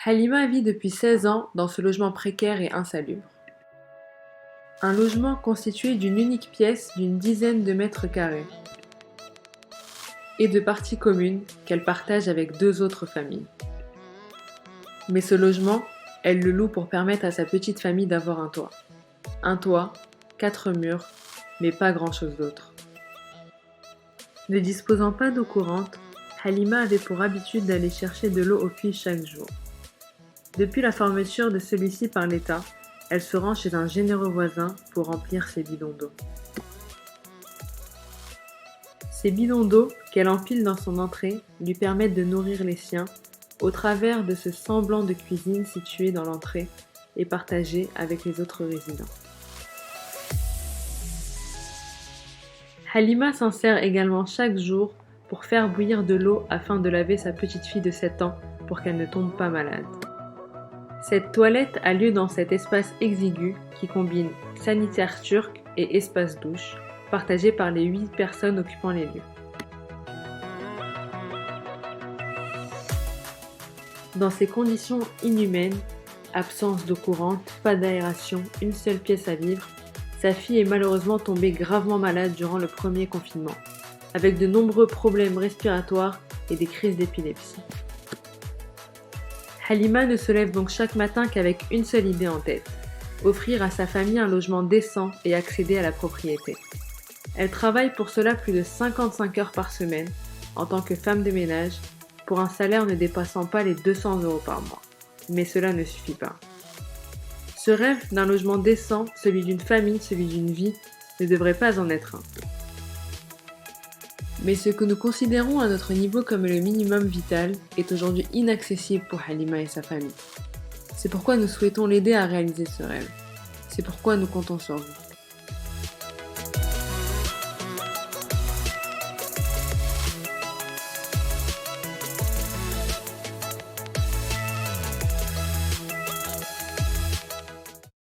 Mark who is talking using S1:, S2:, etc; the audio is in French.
S1: Halima vit depuis 16 ans dans ce logement précaire et insalubre. Un logement constitué d'une unique pièce d'une dizaine de mètres carrés et de parties communes qu'elle partage avec 2 autres familles. Mais ce logement, elle le loue pour permettre à sa petite famille d'avoir un toit. Un toit, 4 murs, mais pas grand-chose d'autre. Ne disposant pas d'eau courante, Halima avait pour habitude d'aller chercher de l'eau au puits chaque jour. Depuis la fermeture de celui-ci par l'État, elle se rend chez un généreux voisin pour remplir ses bidons d'eau. Ces bidons d'eau qu'elle empile dans son entrée lui permettent de nourrir les siens au travers de ce semblant de cuisine situé dans l'entrée et partagé avec les autres résidents. Halima s'en sert également chaque jour pour faire bouillir de l'eau afin de laver sa petite fille de 7 ans pour qu'elle ne tombe pas malade. Cette toilette a lieu dans cet espace exigu qui combine sanitaire turc et espace douche, partagé par les 8 personnes occupant les lieux. Dans ces conditions inhumaines, absence d'eau courante, pas d'aération, une seule pièce à vivre, sa fille est malheureusement tombée gravement malade durant le premier confinement, avec de nombreux problèmes respiratoires et des crises d'épilepsie. Halima ne se lève donc chaque matin qu'avec une seule idée en tête, offrir à sa famille un logement décent et accéder à la propriété. Elle travaille pour cela plus de 55 heures par semaine en tant que femme de ménage pour un salaire ne dépassant pas les 200 € par mois. Mais cela ne suffit pas. Ce rêve d'un logement décent, celui d'une famille, celui d'une vie, ne devrait pas en être un. Mais ce que nous considérons à notre niveau comme le minimum vital est aujourd'hui inaccessible pour Halima et sa famille. C'est pourquoi nous souhaitons l'aider à réaliser ce rêve. C'est pourquoi nous comptons sur vous.